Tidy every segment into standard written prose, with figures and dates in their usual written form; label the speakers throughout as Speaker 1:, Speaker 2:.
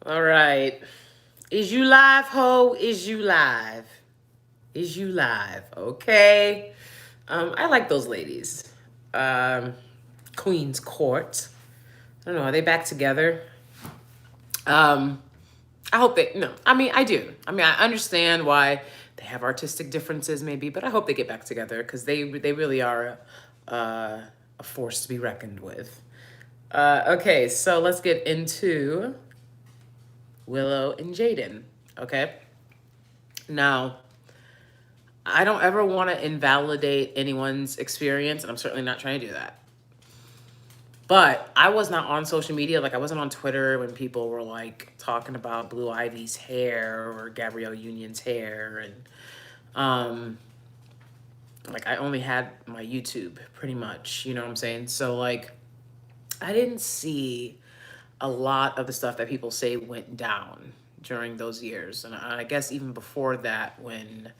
Speaker 1: All right. Is you live, ho? Is you live? Is you live? Okay. I like those ladies. Um, Queen's Court. I don't know. Are they back together? Um, I hope they. No, I mean I do. I mean I understand why they have artistic differences, maybe, but I hope they get back together because they really are a force to be reckoned with. Okay, so let's get into Willow and Jaden. Okay. Now, I don't ever want to invalidate anyone's experience, and I'm certainly not trying to do that. But I was not on social media. Like, I wasn't on Twitter when people were, like, talking about Blue Ivy's hair or Gabrielle Union's hair. And, like, I only had my YouTube, pretty much. You know what I'm saying? So, like, I didn't see a lot of the stuff that people say went down during those years. And I guess even before that, when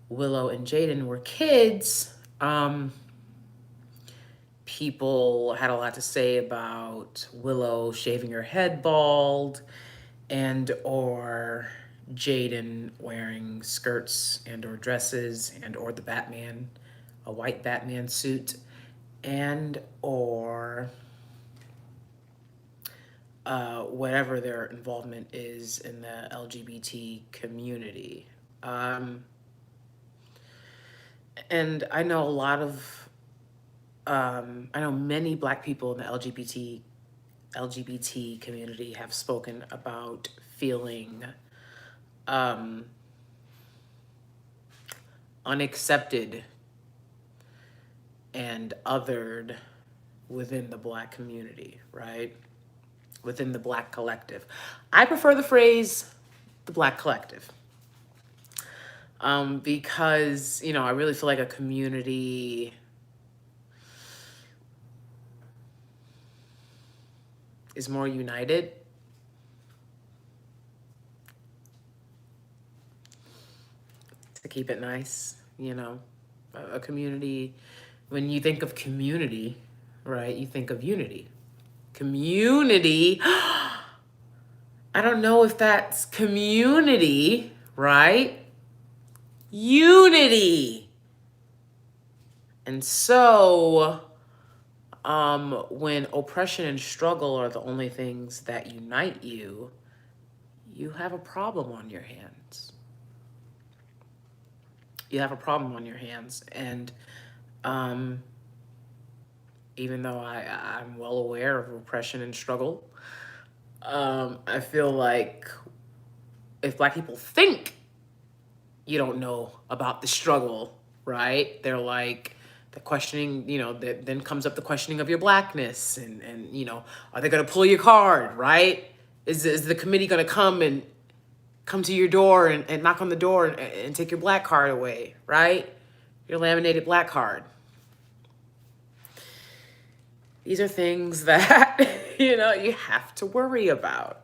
Speaker 1: Willow and Jaden were kids, people had a lot to say about Willow shaving her head bald and or Jaden wearing skirts and or dresses and or the Batman, a white Batman suit, and or whatever their involvement is in the LGBT community. And I know a lot of, I know many Black people in the LGBT community have spoken about feeling unaccepted and othered within the Black community, right? Within the Black collective. I prefer the phrase the Black collective. Because, you know, I really feel like a community is more united. To keep it nice, you know, a community, when you think of community, right, you think of unity. Community, I don't know if that's community, right? Unity. And so, when oppression and struggle are the only things that unite you, you have a problem on your hands. You have a problem on your hands. And even though I'm well aware of oppression and struggle, I feel like if Black people think you don't know about the struggle, right? They're like, the questioning, you know, then comes up the questioning of your Blackness, and you know, are they going to pull your card, right? Is the committee going to come to your door and knock on the door and take your Black card away, right? Your laminated Black card. These are things that, you know, you have to worry about.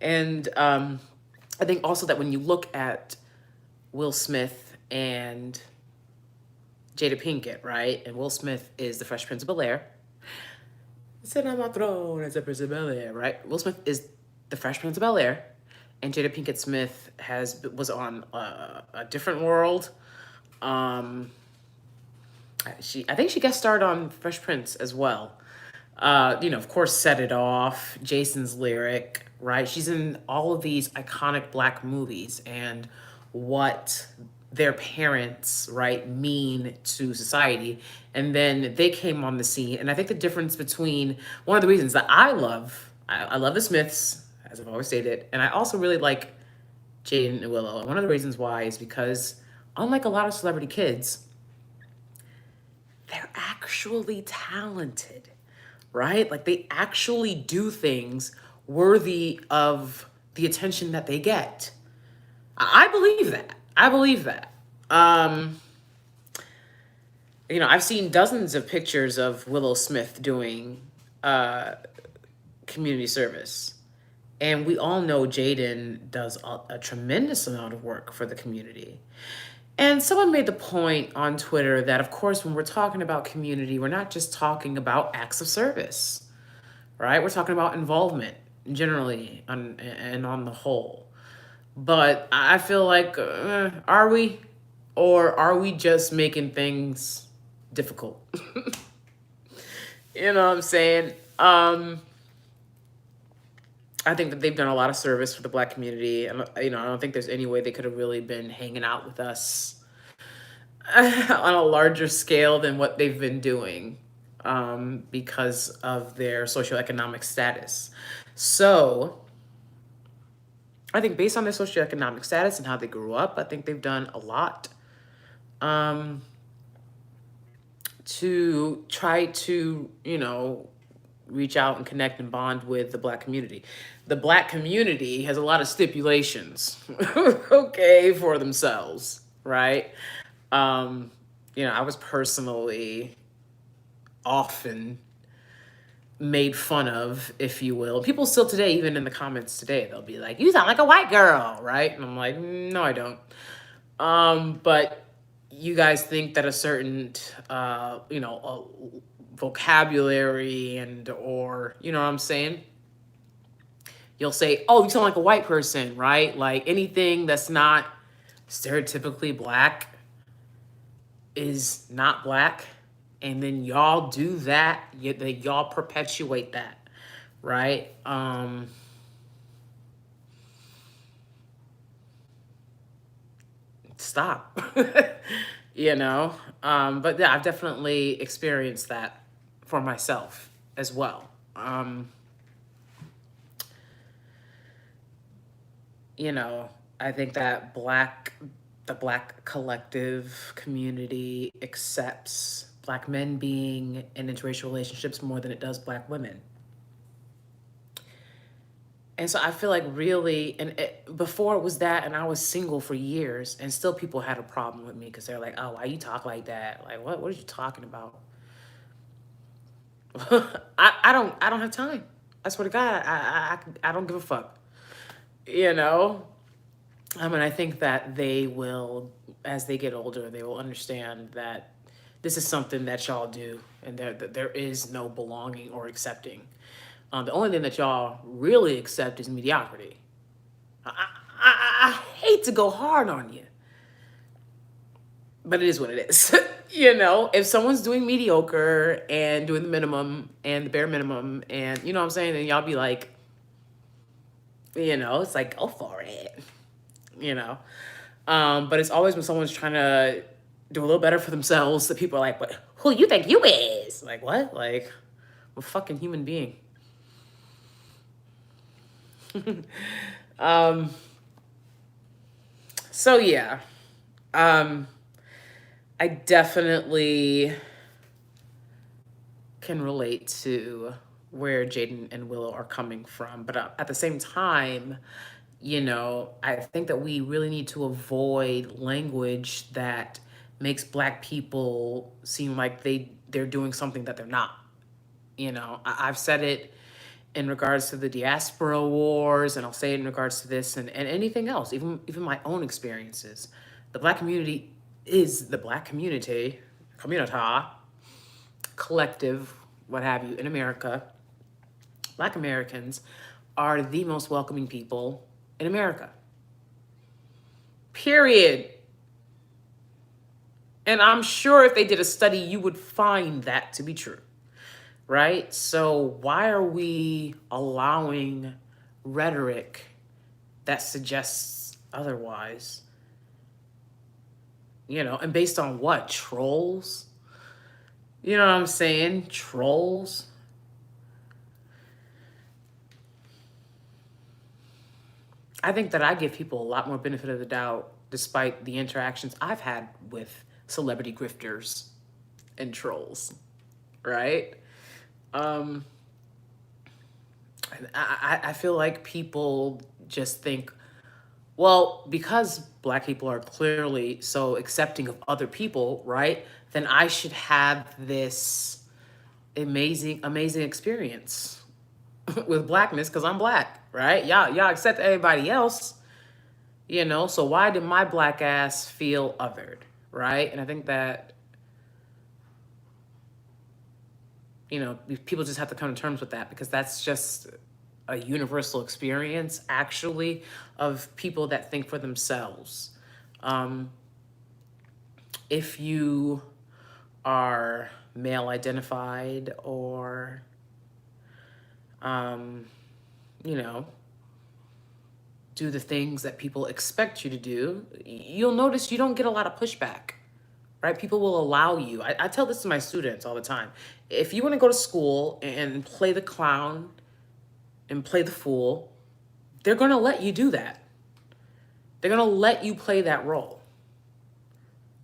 Speaker 1: And I think also that when you look at Will Smith and Jada Pinkett, right? And Will Smith is the Fresh Prince of Bel-Air. Sit on my throne as a Prince of Bel-Air, right? Will Smith is the Fresh Prince of Bel-Air, and Jada Pinkett Smith was on a different world. I think she guest starred on Fresh Prince as well. You know, of course, Set It Off, Jason's Lyric, right? She's in all of these iconic Black movies and what their parents, right, mean to society. And then they came on the scene. And I think the difference between one of the reasons that I love the Smiths, as I've always stated, and I also really like Jaden and Willow. And one of the reasons why is because, unlike a lot of celebrity kids, they're actually talented, right? Like, they actually do things worthy of the attention that they get. I believe that. I believe that. You know, I've seen dozens of pictures of Willow Smith doing community service. And we all know Jaden does a tremendous amount of work for the community. And someone made the point on Twitter that, of course, when we're talking about community, we're not just talking about acts of service, right? We're talking about involvement. generally and on the whole. But I feel like, are we? Or are we just making things difficult? You know what I'm saying? I think that they've done a lot of service for the Black community. And, I don't think there's any way they could have really been hanging out with us on a larger scale than what they've been doing, because of their socioeconomic status. So I think based on their socioeconomic status and how they grew up, I think they've done a lot, um, to try to, reach out and connect and bond with the Black community. The Black community has a lot of stipulations, okay, for themselves, right? Um, I was personally often made fun of, if you will. People still today, even in the comments today, they'll be like, "You sound like a white girl," right? And I'm like, "No, I don't." But you guys think that a certain, vocabulary or you know what I'm saying? You'll say, "Oh, you sound like a white person," right? Like anything that's not stereotypically Black is not Black. And then y'all do that, y'all perpetuate that, right? Stop. But yeah, I've definitely experienced that for myself as well. You know, I think that the Black collective community accepts Black men being in interracial relationships more than it does Black women. And so I feel like really, before it was that, and I was single for years, and still people had a problem with me because they're like, "Oh, why you talk like that? Like, what are you talking about?" I don't have time. I swear to God, I don't give a fuck. You know, and I think that they will, as they get older, they will understand that this is something that y'all do, and there is no belonging or accepting. The only thing that y'all really accept is mediocrity. I hate to go hard on you, but it is what it is. If someone's doing mediocre and doing the minimum and the bare minimum, and you know what I'm saying, then y'all be like, it's like, go for it, you know. But it's always when someone's trying to do a little better for themselves that people are like, "But who you think you is?" Like, what? Like, I'm a fucking human being. um, so yeah. Um, I definitely can relate to where Jaden and Willow are coming from. But at the same time, I think that we really need to avoid language that makes Black people seem like they're doing something that they're not. I've said it in regards to the diaspora wars, and I'll say it in regards to this and anything else, even my own experiences. The Black community is the Black community, communita, collective, what have you, in America. Black Americans are the most welcoming people in America. Period. And I'm sure if they did a study, you would find that to be true, right? So why are we allowing rhetoric that suggests otherwise? And based on what? Trolls? You know what I'm saying? Trolls? I think that I give people a lot more benefit of the doubt despite the interactions I've had with celebrity grifters and trolls, right? Um, I feel like people just think, well, because Black people are clearly so accepting of other people, right? Then I should have this amazing experience with Blackness because I'm Black, right? Y'all accept everybody else, so why did my Black ass feel othered, right? And I think that, people just have to come to terms with that because that's just a universal experience, actually, of people that think for themselves. If you are male identified or, you know, do the things that people expect you to do, you'll notice you don't get a lot of pushback, right? People will allow you. I tell this to my students all the time. If you want to go to school and play the clown and play the fool, they're going to let you do that. They're going to let you play that role,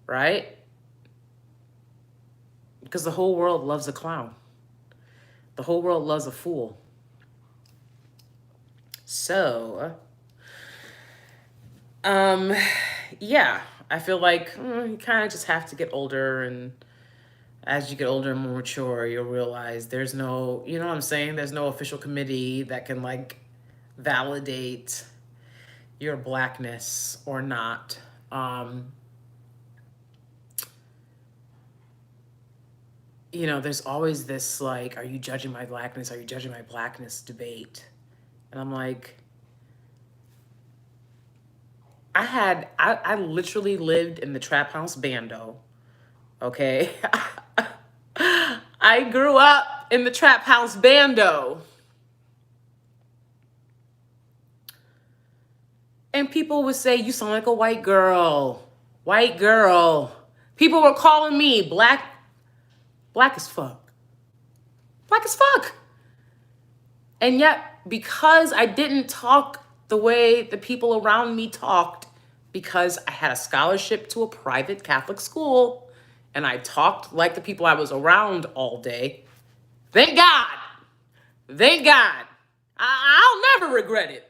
Speaker 1: right? Because the whole world loves a clown. The whole world loves a fool. So, yeah, I feel like you kind of just have to get older, and as you get older and more mature, you'll realize there's no, you know what I'm saying? There's no official committee that can like validate your blackness or not. You know, there's always this like, are you judging my blackness? Are you judging my blackness debate? And I'm like, I literally lived in the trap house bando, okay? I grew up in the trap house bando. And people would say, you sound like a white girl. White girl. People were calling me black as fuck. Black as fuck. And yet, because I didn't talk the way the people around me talked, because I had a scholarship to a private Catholic school, and I talked like the people I was around all day, thank God. Thank God. I'll never regret it.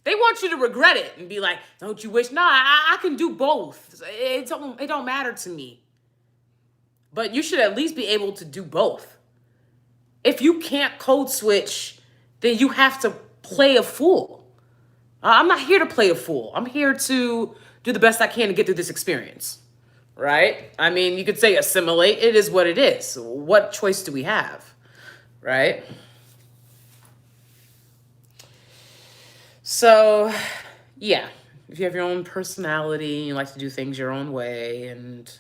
Speaker 1: They want you to regret it and be like, don't you wish? No, I can do both. It don't matter to me. But you should at least be able to do both. If you can't code switch, then you have to play a fool. I'm not here to play a fool. I'm here to do the best I can to get through this experience, right? I mean, you could say assimilate. It is what it is. What choice do we have, right? So, yeah, if you have your own personality, you like to do things your own way, and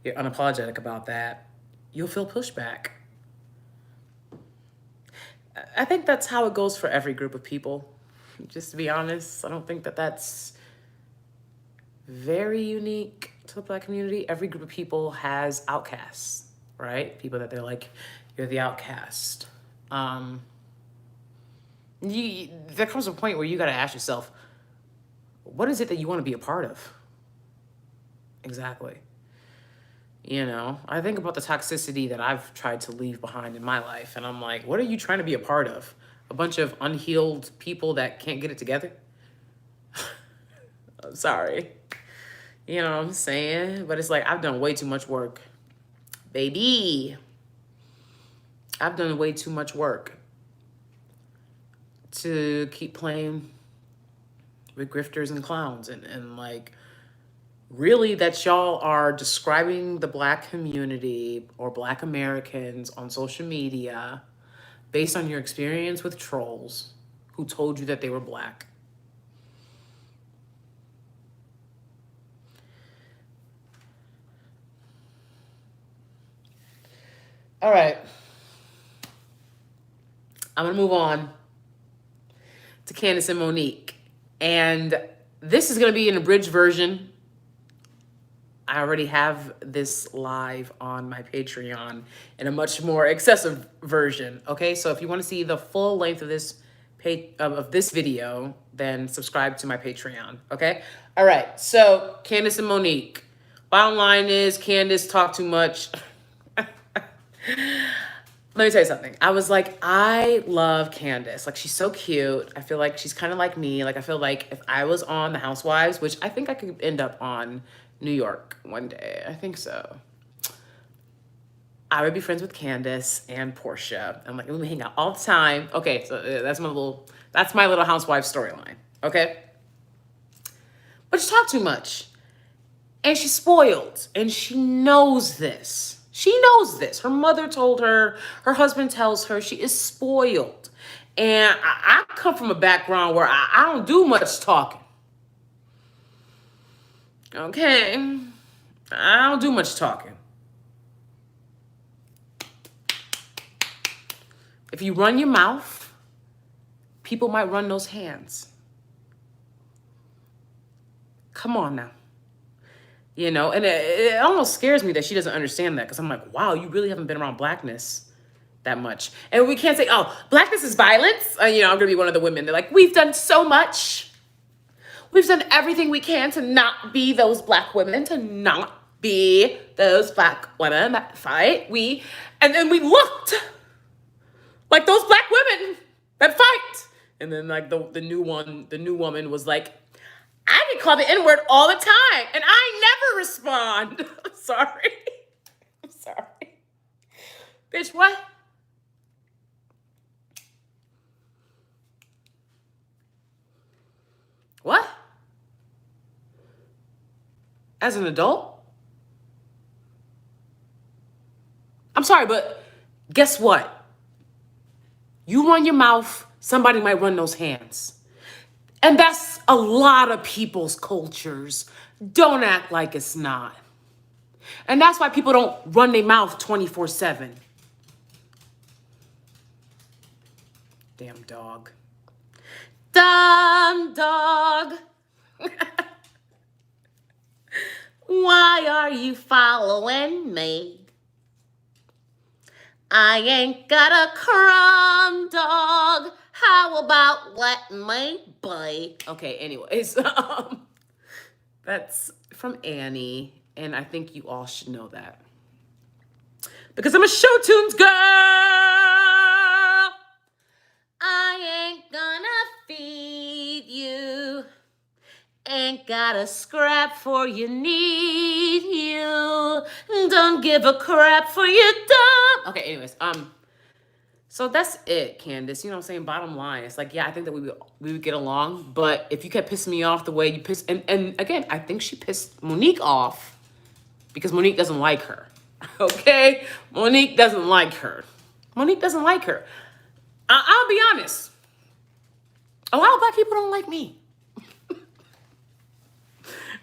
Speaker 1: you're unapologetic about that, you'll feel pushback. I think that's how it goes for every group of people. Just to be honest, I don't think that that's very unique to the Black community. Every group of people has outcasts, right? People that they're like, you're the outcast. There comes a point where you got to ask yourself, what is it that you want to be a part of? Exactly. You know, I think about the toxicity that I've tried to leave behind in my life, and I'm like, what are you trying to be a part of? A bunch of unhealed people that can't get it together? I'm sorry. You know what I'm saying? But it's like, I've done way too much work. Baby. I've done way too much work to keep playing with grifters and clowns. And like, really that y'all are describing the Black community or Black Americans on social media based on your experience with trolls who told you that they were Black. All right. I'm going to move on to Candace and Monique. And this is going to be an abridged version. I already have this live on my Patreon in a much more excessive version. Okay, so if you want to see the full length of this video, then subscribe to my Patreon. Okay, all right. So Candace and Monique. Bottom line is Candace talked too much. Let me tell you something. I was like, I love Candace. Like, she's so cute. I feel like she's kind of like me. Like, I feel like if I was on The Housewives, which I think I could end up on New York one day. I think so. I would be friends with Candace and Portia. I'm like, we hang out all the time. Okay, so that's my little housewife storyline. Okay? But she talked too much. And she's spoiled. And she knows this. She knows this. Her mother told her, her husband tells her she is spoiled. And I come from a background where I don't do much talking. Okay? I don't do much talking. If you run your mouth, people might run those hands. Come on now. You know, and it almost scares me that she doesn't understand that, because I'm like, wow, you really haven't been around blackness that much. And we can't say, oh, blackness is violence. You know, I'm going to be one of the women. They're like, we've done so much. We've done everything we can to not be those black women, to not be those black women that fight. And then we looked like those black women that fight. And then like the new woman was like, I get called the N-word all the time, and I never respond. I'm sorry. I'm sorry. Bitch, what? What? As an adult? I'm sorry, but guess what? You run your mouth, somebody might run those hands. And that's a lot of people's cultures. Don't act like it's not. And that's why people don't run their mouth 24/7. Damn dog. Dumb dog. Why are you following me? I ain't got a crumb, dog. How about letting me be? Okay, anyways, that's from Annie, and I think you all should know that. Because I'm a show tunes girl. I ain't gonna feed you. Ain't got a scrap for you, need you. Don't give a crap for your dumb. Okay, anyways, so that's it, Candace. You know what I'm saying? Bottom line, it's like, yeah, I think that we would get along, but if you kept pissing me off the way you pissed, and again, I think she pissed Monique off because Monique doesn't like her. Okay? Monique doesn't like her. Monique doesn't like her. I'll be honest. A lot of black people don't like me.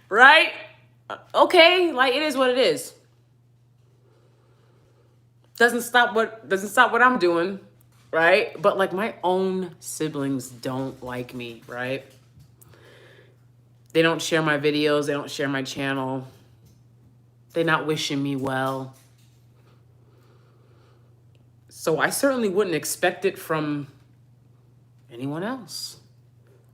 Speaker 1: Right? Okay, like it is what it is. Doesn't stop what I'm doing, right? But like my own siblings don't like me, right? They don't share my videos, they don't share my channel. They're not wishing me well. So I certainly wouldn't expect it from anyone else.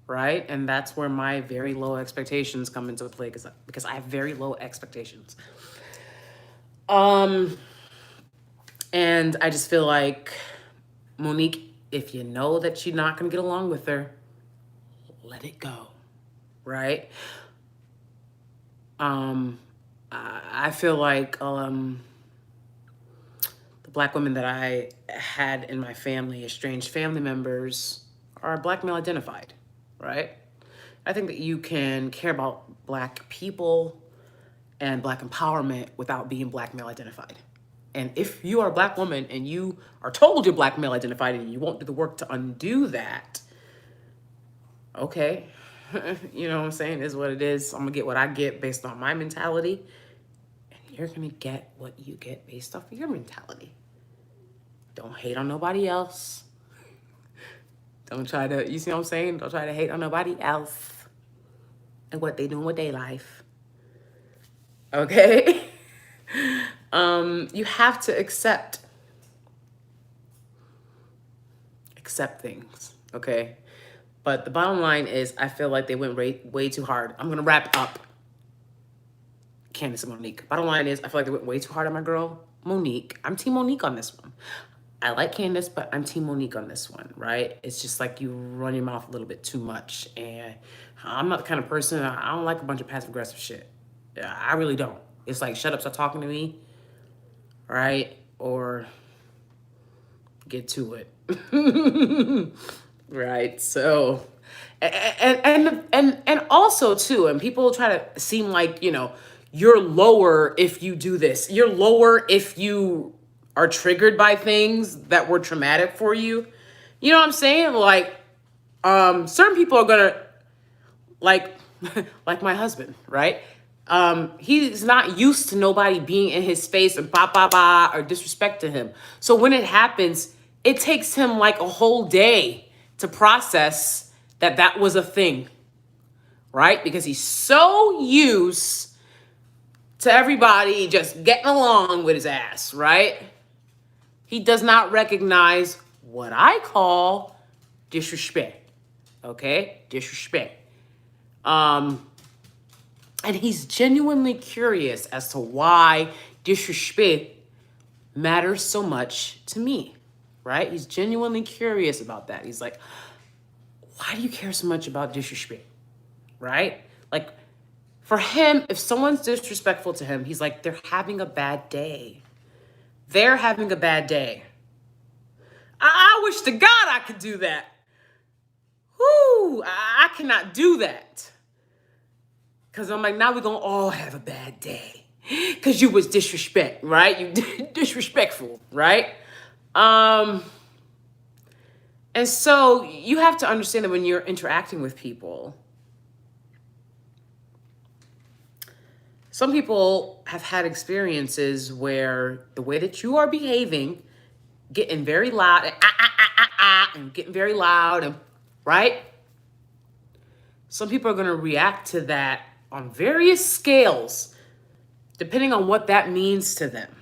Speaker 1: Right? And that's where my very low expectations come into play, because I have very low expectations. And I just feel like, Monique, if you know that you're not going to get along with her, let it go. Right? I feel like the black women that I had in my family, estranged family members, are black male identified. Right? I think that you can care about black people and black empowerment without being black male identified. And if you are a black woman and you are told you're black male identified and you won't do the work to undo that, okay, you know what I'm saying, is what it is. I'm gonna get what I get based on my mentality, and you're gonna get what you get based off of your mentality. Don't hate on nobody else. Don't try to, you see what I'm saying? Don't try to hate on nobody else and what they doing with their life. Okay? You have to accept things, okay? But the bottom line is, I feel like they went way too hard. I'm gonna wrap up Candace and Monique. Bottom line is, I feel like they went way too hard on my girl, Monique. I'm team Monique on this one. I like Candace, but I'm team Monique on this one, right? It's just like you run your mouth a little bit too much. And I'm not the kind of person, I don't like a bunch of passive-aggressive shit. I really don't. It's like, shut up, stop talking to me, right? Or get to it. Right? So, and also too, and people try to seem like, you know, you're lower if you do this. You're lower if you are triggered by things that were traumatic for you. You know what I'm saying? Like, certain people are gonna like, like my husband, right? He's not used to nobody being in his face and ba ba ba or disrespect to him. So when it happens, it takes him like a whole day to process that that was a thing, right? Because he's so used to everybody just getting along with his ass, right? He does not recognize what I call disrespect. Okay? Disrespect. And he's genuinely curious as to why disrespect matters so much to me, right? He's genuinely curious about that. He's like, why do you care so much about disrespect, right? Like, for him, if someone's disrespectful to him, he's like, they're having a bad day. They're having a bad day. I wish to God I could do that. Whoo, I cannot do that. Because I'm like, now we're going to all have a bad day. Because you was disrespect, right? You disrespectful, right? And so you have to understand that when you're interacting with people, some people have had experiences where the way that you are behaving, getting very loud and getting very loud, and right? Some people are going to react to that on various scales, depending on what that means to them,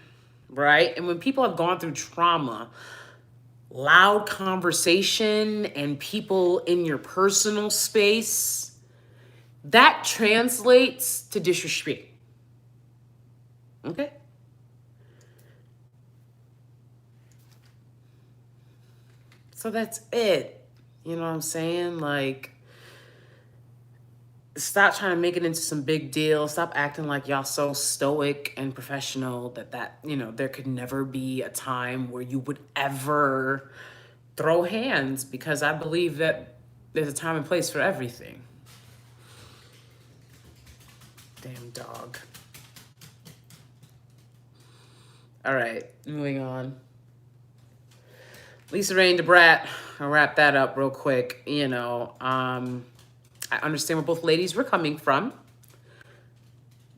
Speaker 1: right? And when people have gone through trauma, loud conversation and people in your personal space, that translates to disrespect. Okay? So that's it. You know what I'm saying? Like, stop trying to make it into some big deal. Stop acting like y'all so stoic and professional that there could never be a time where you would ever throw hands, because I believe that there's a time and place for everything. Damn dog. All right, moving on. Lisa Raye and Brat. I'll wrap that up real quick. I understand where both ladies were coming from.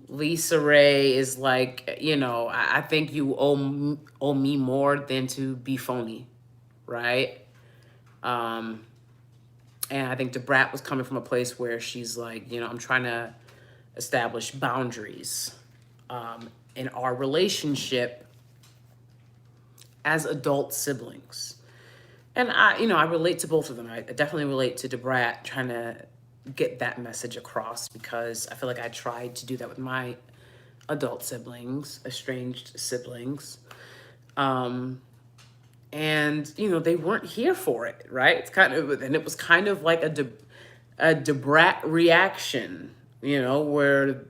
Speaker 1: Lisa Raye is like, I think you owe me more than to be phony, right? And I think Brat was coming from a place where she's like, I'm trying to establish boundaries in our relationship as adult siblings. And I relate to both of them. I definitely relate to Brat trying to get that message across, because I feel like I tried to do that with my adult siblings, estranged siblings. And they weren't here for it, right? It was kind of like a Brat reaction, where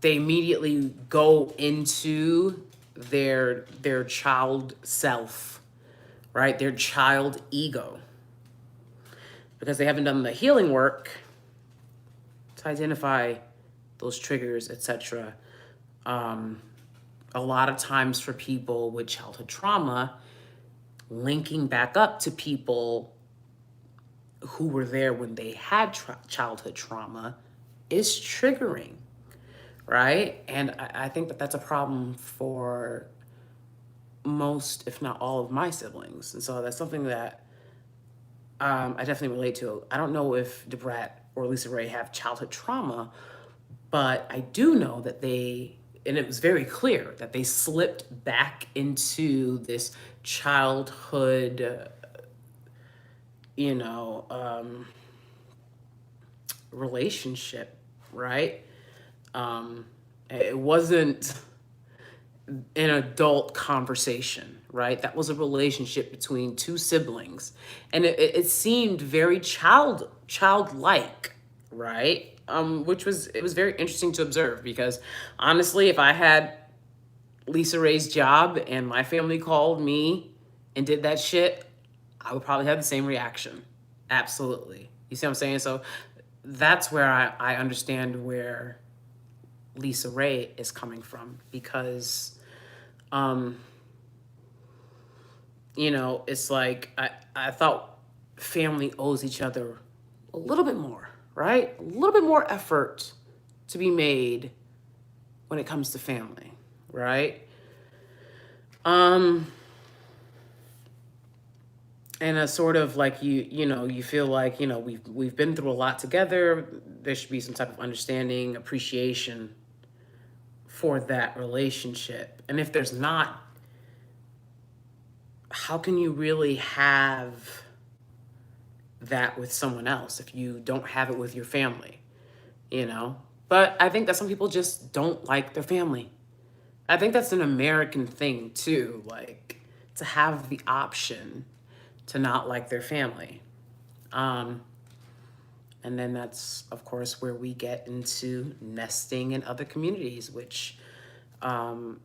Speaker 1: they immediately go into their child self, right? Their child ego. Because they haven't done the healing work to identify those triggers, etc. A lot of times for people with childhood trauma, linking back up to people who were there when they had childhood trauma is triggering, right? And I think that that's a problem for most, if not all, of my siblings. And so that's something that I definitely relate to. I don't know if Brat or Lisa Raye have childhood trauma, but I do know that and it was very clear that they slipped back into this childhood, relationship, right? It wasn't an adult conversation, right? That was a relationship between two siblings, and it seemed very childlike, right? It was very interesting to observe, because honestly, if I had Lisa Raye's job and my family called me and did that shit, I would probably have the same reaction. Absolutely. You see what I'm saying? So that's where I understand where Lisa Raye is coming from, because you know, it's like I thought family owes each other a little bit more, right? A little bit more effort to be made when it comes to family, right? And a sort of like you know, you feel like, you know, we've been through a lot together. There should be some type of understanding, appreciation for that relationship. And if there's not, how can you really have that with someone else if you don't have it with your family, you know? But I think that some people just don't like their family. I think that's an American thing too, like to have the option to not like their family. And then that's, of course, where we get into nesting in other communities, which, you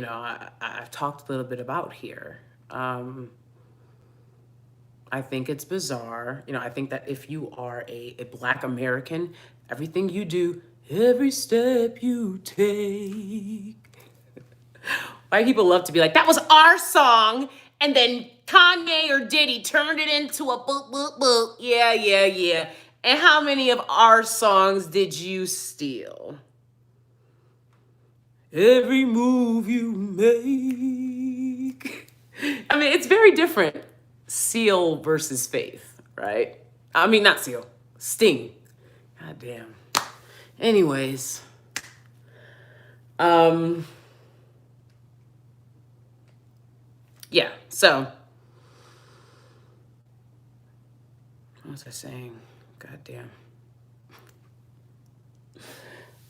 Speaker 1: know, I've talked a little bit about here. I think it's bizarre. You know, I think that if you are a Black American, everything you do, every step you take. White people love to be like, that was our song, and then Kanye or Diddy turned it into a boop, boop, boop. Yeah, yeah, yeah. And how many of our songs did you steal? Every move you make. I mean, it's very different. Seal versus Faith, right? I mean, not Seal. Sting. God damn. Anyways. Yeah, so. What was I saying? God damn.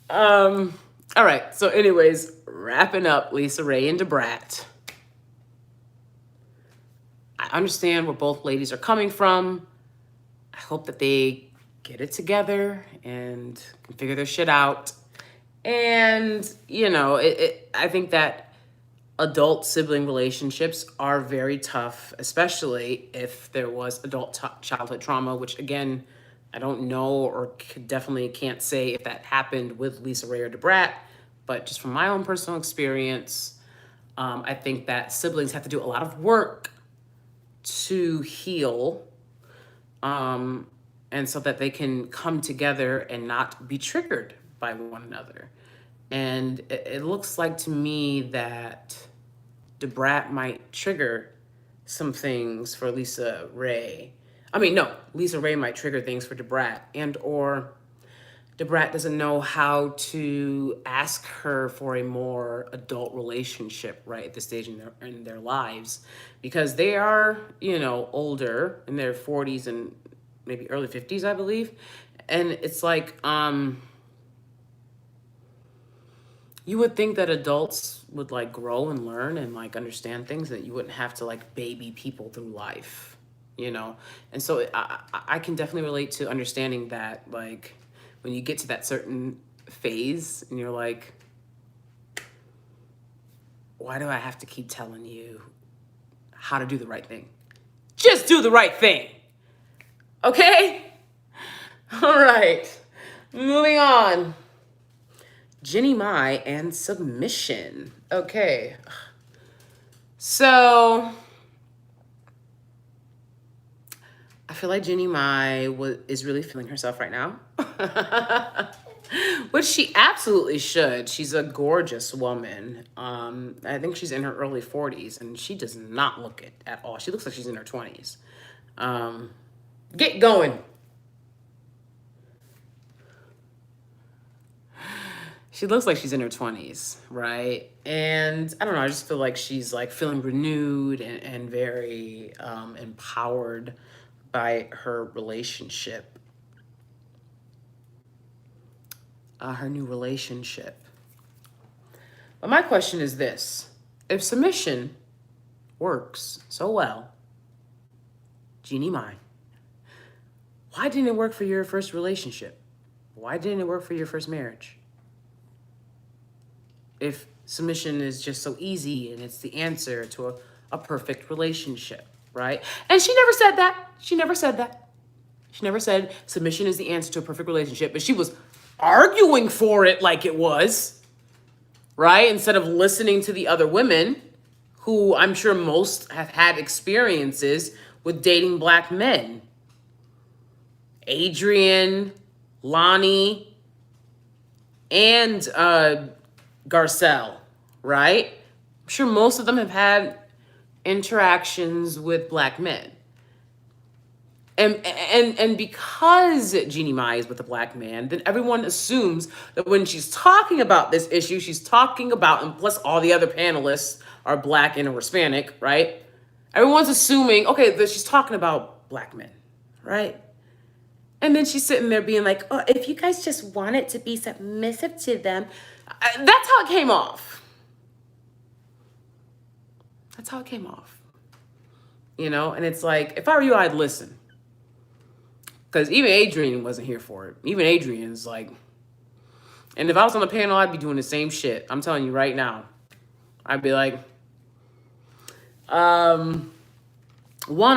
Speaker 1: All right, so anyways, wrapping up Lisa Raye and Brat. I understand where both ladies are coming from. I hope that they get it together and can figure their shit out. And, you know, I think that adult sibling relationships are very tough, especially if there was adult childhood trauma, which again, I don't know or definitely can't say if that happened with Lisa Raye or Brat, but just from my own personal experience, I think that siblings have to do a lot of work to heal, and so that they can come together and not be triggered by one another. And it looks like to me that Brat might trigger some things for Lisa Raye. I mean, no, Lisa Raye might trigger things for Brat, and or Brat doesn't know how to ask her for a more adult relationship right at this stage in their lives, because they are, you know, older in their 40s and maybe early 50s, I believe. And it's like, you would think that adults would like grow and learn and like understand things, that you wouldn't have to like baby people through life, you know? And so I can definitely relate to understanding that, like, when you get to that certain phase and you're like, why do I have to keep telling you how to do the right thing? Just do the right thing. Okay? All right. Moving on. Jeannie Mai and submission. Okay. So I feel like Jeannie Mai is really feeling herself right now. Which she absolutely should. She's a gorgeous woman. I think she's in her early 40s, and she does not look it at all. She looks like she's in her 20s. Get going. She looks like she's in her 20s, right? And I don't know, I just feel like she's like feeling renewed and very empowered by her relationship. Her new relationship. But my question is this: if submission works so well, Jeannie Mai, why didn't it work for your first relationship? Why didn't it work for your first marriage? If submission is just so easy and it's the answer to a perfect relationship, right? And she never said that. She never said that. She never said submission is the answer to a perfect relationship, but she was arguing for it like it was, right? Instead of listening to the other women who I'm sure most have had experiences with dating black men. Adrian, Lonnie, and Garcelle, right? I'm sure most of them have had interactions with black men. And because Jeannie Mai is with a black man, then everyone assumes that when she's talking about this issue, she's talking about, and plus all the other panelists are black and Hispanic, right? Everyone's assuming, okay, that she's talking about black men, right? And then she's sitting there being like, oh, if you guys just wanted to be submissive to them. That's how it came off. That's how it came off. You know, and it's like, if I were you, I'd listen. Because even Adrian wasn't here for it. Even Adrian's like, and if I was on the panel, I'd be doing the same shit. I'm telling you right now. I'd be like, one,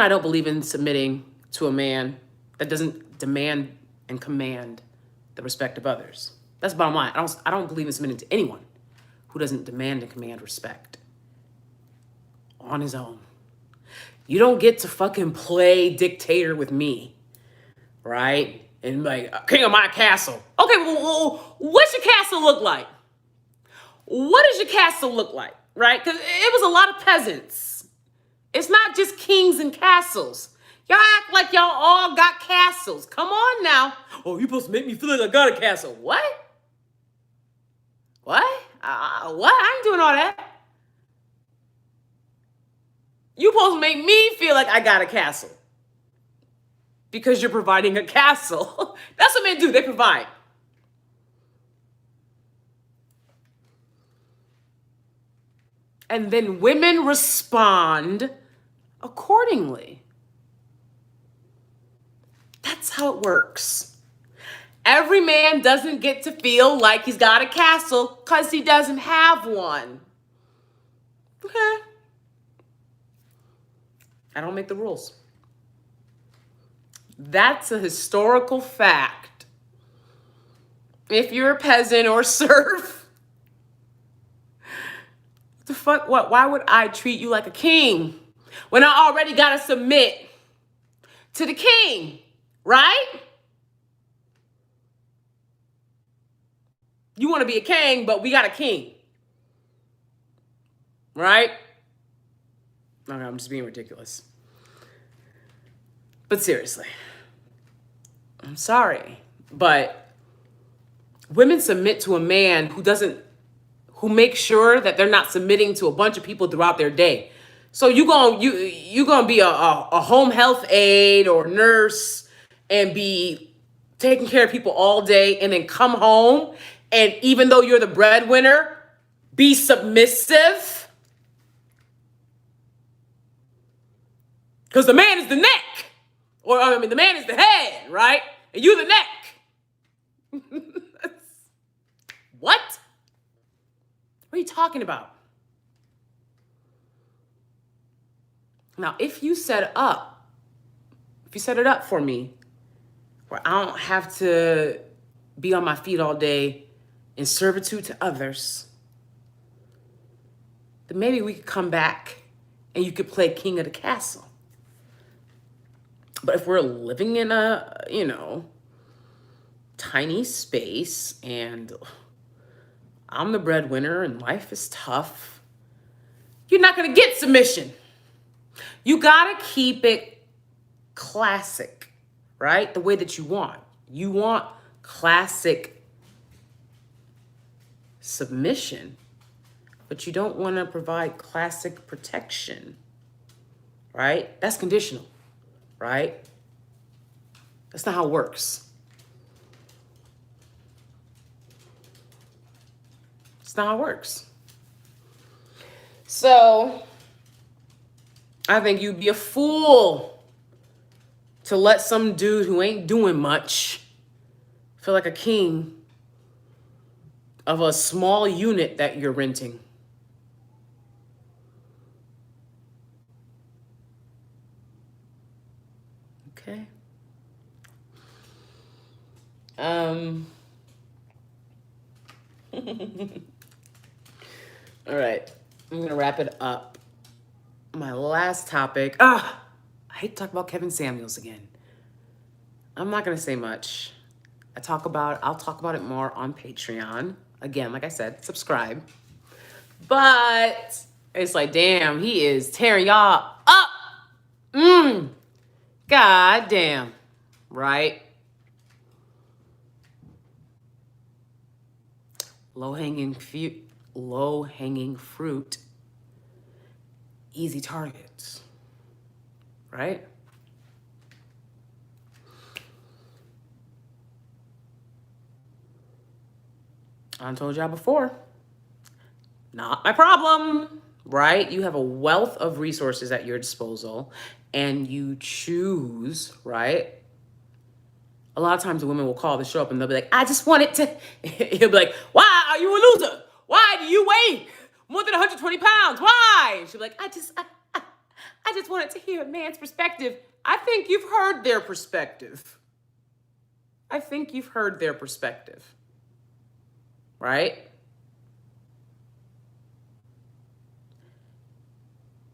Speaker 1: I don't believe in submitting to a man that doesn't demand and command the respect of others. That's the bottom line. I don't believe in submitting to anyone who doesn't demand and command respect on his own. You don't get to fucking play dictator with me. Right? And like, king of my castle. Okay, well, what's your castle look like? What does your castle look like? Right? Because it was a lot of peasants. It's not just kings and castles. Y'all act like y'all all got castles. Come on now. Oh, you supposed to make me feel like I got a castle. What? What? What? I ain't doing all that. You supposed to make me feel like I got a castle. Because you're providing a castle. That's what men do. They provide. And then women respond accordingly. That's how it works. Every man doesn't get to feel like he's got a castle because he doesn't have one. Okay. I don't make the rules. That's a historical fact. If you're a peasant or serf, what the fuck? What? Why would I treat you like a king when I already gotta submit to the king, right? You want to be a king, but we got a king, right? Okay, I'm just being ridiculous. But seriously, I'm sorry, but women submit to a man who makes sure that they're not submitting to a bunch of people throughout their day. So you gonna be a home health aide or nurse and be taking care of people all day and then come home and even though you're the breadwinner, be submissive? Because the man is the neck. Or, I mean, the man is the head, right? And you the neck. What? What are you talking about? Now, if you set it up for me, where I don't have to be on my feet all day in servitude to others, then maybe we could come back and you could play king of the castle. But if we're living in a, tiny space and I'm the breadwinner and life is tough, you're not going to get submission. You got to keep it classic, right? The way that you want. You want classic submission, but you don't want to provide classic protection, right? That's conditional. Right? That's not how it works. It's not how it works. So, I think you'd be a fool to let some dude who ain't doing much feel like a king of a small unit that you're renting. Okay. All right. I'm going to wrap it up. my last topic. I hate to talk about Kevin Samuels again. I'm not gonna say much. I'll talk about it more on Patreon. Again, like I said, subscribe. But it's like, damn, he is tearing y'all up. God damn. Right? Low-hanging fruit, easy targets. Right? I told y'all before. Not my problem, right? You have a wealth of resources at your disposal and you choose, right? A lot of times the women will call the show up and they'll be like, I just wanted to, he'll be like, why are you a loser? Why do you weigh more than 120 pounds? Why? And she'll be like, I just wanted to hear a man's perspective. I think you've heard their perspective. Right?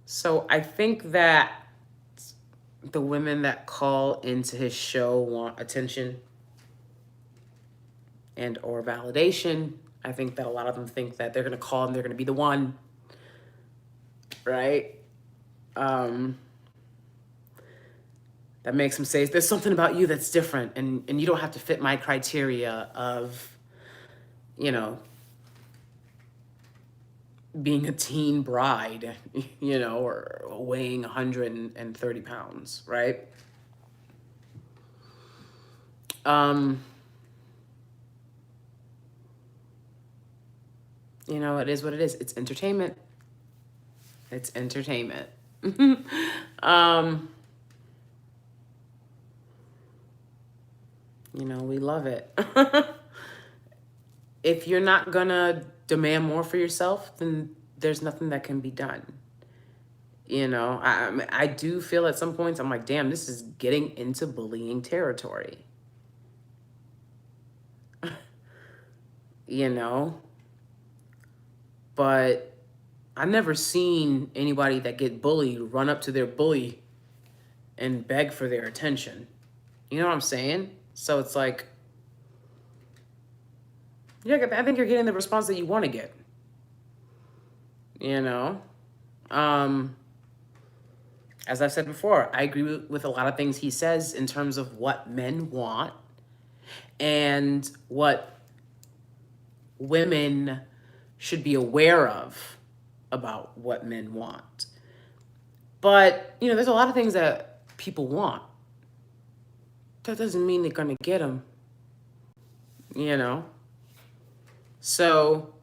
Speaker 1: So I think that the women that call into his show want attention and or validation. I think that a lot of them think that they're going to call and they're going to be the one, right? That makes them say, there's something about you that's different and you don't have to fit my criteria of, you know, being a teen bride, you know, or weighing 130 pounds, right? You know, it is what it is. It's entertainment. It's entertainment. You know, we love it. If you're not gonna demand more for yourself, then there's nothing that can be done. You know, I do feel at some points, I'm like, damn, this is getting into bullying territory. You know? But I've never seen anybody that get bullied run up to their bully and beg for their attention. You know what I'm saying? So it's like, yeah, I think you're getting the response that you want to get. You know? As I've said before, I agree with a lot of things he says in terms of what men want and what women should be aware of about what men want. But, you know, there's a lot of things that people want. That doesn't mean they're going to get them. You know? So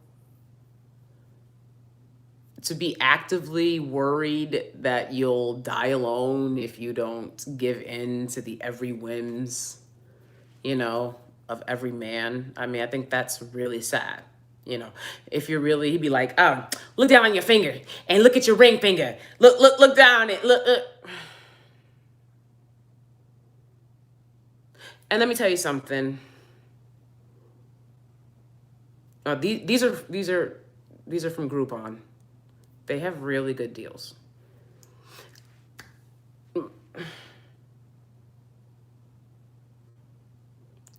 Speaker 1: to be actively worried that you'll die alone if you don't give in to the every whims, you know, of every man. I mean, I think that's really sad. You know, if you're really, he'd be like, oh, look down on your finger and look at your ring finger. Look down it. Look. And let me tell you something. These are from Groupon. They have really good deals.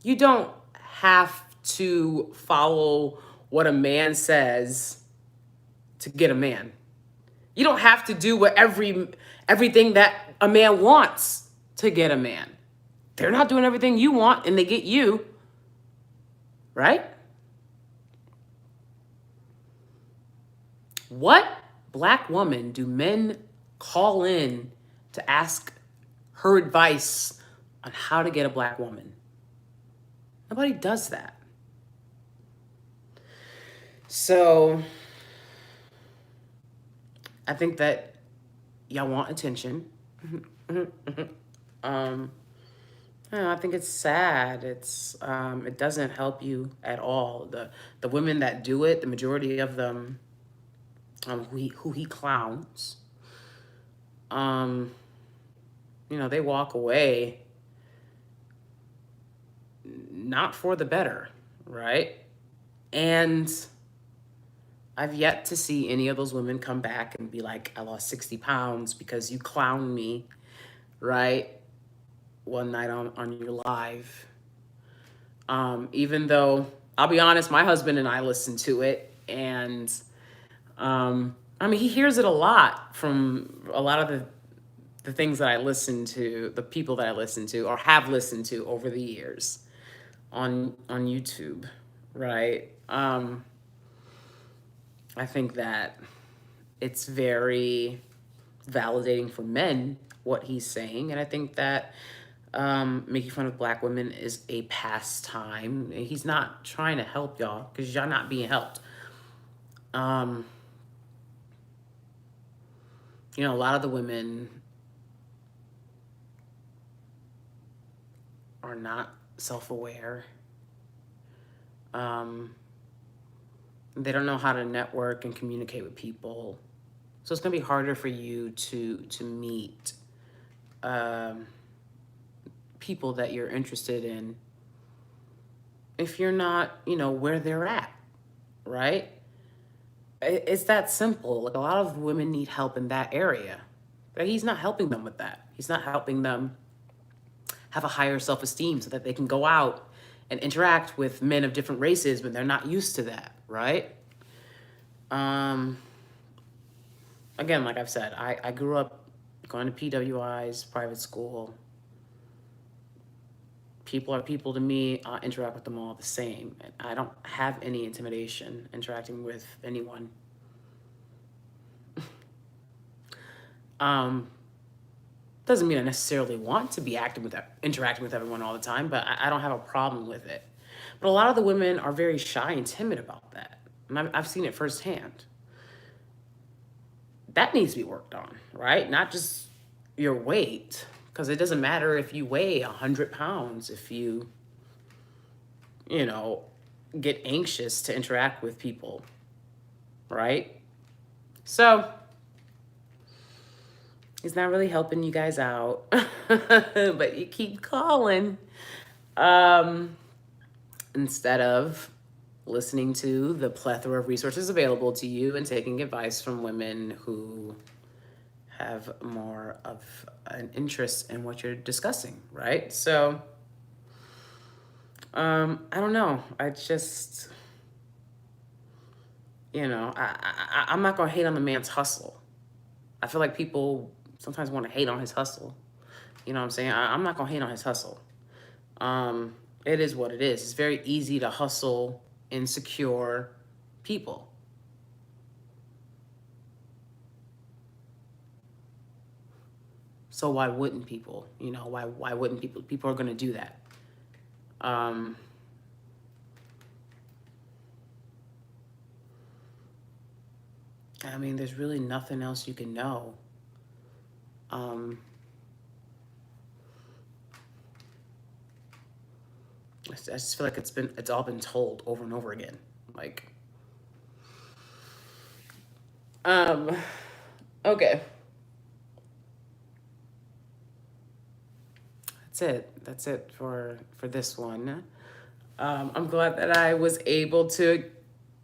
Speaker 1: You don't have to follow what a man says to get a man. You don't have to do what everything that a man wants to get a man. They're not doing everything you want and they get you, right? What Black woman do men call in to ask her advice on how to get a Black woman? Nobody does that. So I think that y'all want attention. I think it's sad. It doesn't help you at all. The women that do it, the majority of them, who he clowns, you know, they walk away not for the better, right? And I've yet to see any of those women come back and be like, I lost 60 pounds because you clowned me, right? One night on your live. Even though, I'll be honest, my husband and I listened to it, and I mean, he hears it a lot from a lot of the things that I listen to, the people that I listen to or have listened to over the years on YouTube, right? I think that it's very validating for men what he's saying, and I think that making fun of black women is a pastime. He's not trying to help y'all because y'all not being helped. You know, a lot of the women are not self-aware. They don't know how to network and communicate with people. So it's gonna be harder for you to meet people that you're interested in if you're not, you know, where they're at, right? It's that simple. Like, a lot of women need help in that area, but he's not helping them with that. He's not helping them have a higher self-esteem so that they can go out and interact with men of different races when they're not used to that, right? Again, like I've said, I grew up going to PWIs, private school. People are people to me. I interact with them all the same. And I don't have any intimidation interacting with anyone. Doesn't mean I necessarily want to be interacting with everyone all the time, but I don't have a problem with it. But a lot of the women are very shy and timid about that. And I've seen it firsthand. That needs to be worked on, right? Not just your weight, because it doesn't matter if you weigh 100 pounds if you know, get anxious to interact with people, right? So he's not really helping you guys out, but you keep calling instead of listening to the plethora of resources available to you and taking advice from women who have more of an interest in what you're discussing, right? So, I don't know. I just, you know, I'm not gonna hate on the man's hustle. I feel like people sometimes want to hate on his hustle. You know what I'm saying? I'm not gonna hate on his hustle. It is what it is. It's very easy to hustle insecure people. So why wouldn't people? You know, why wouldn't people? People are gonna do that. I mean, there's really nothing else you can know. I just feel like it's all been told over and over again. Like, okay. That's it for this one. I'm glad that I was able to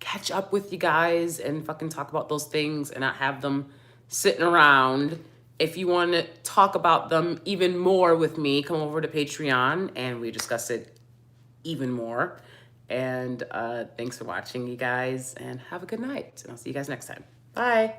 Speaker 1: catch up with you guys and fucking talk about those things and not have them sitting around. If you want to talk about them even more with me, come over to Patreon and we discuss it even more. And thanks for watching, you guys, and have a good night. And I'll see you guys next time. Bye.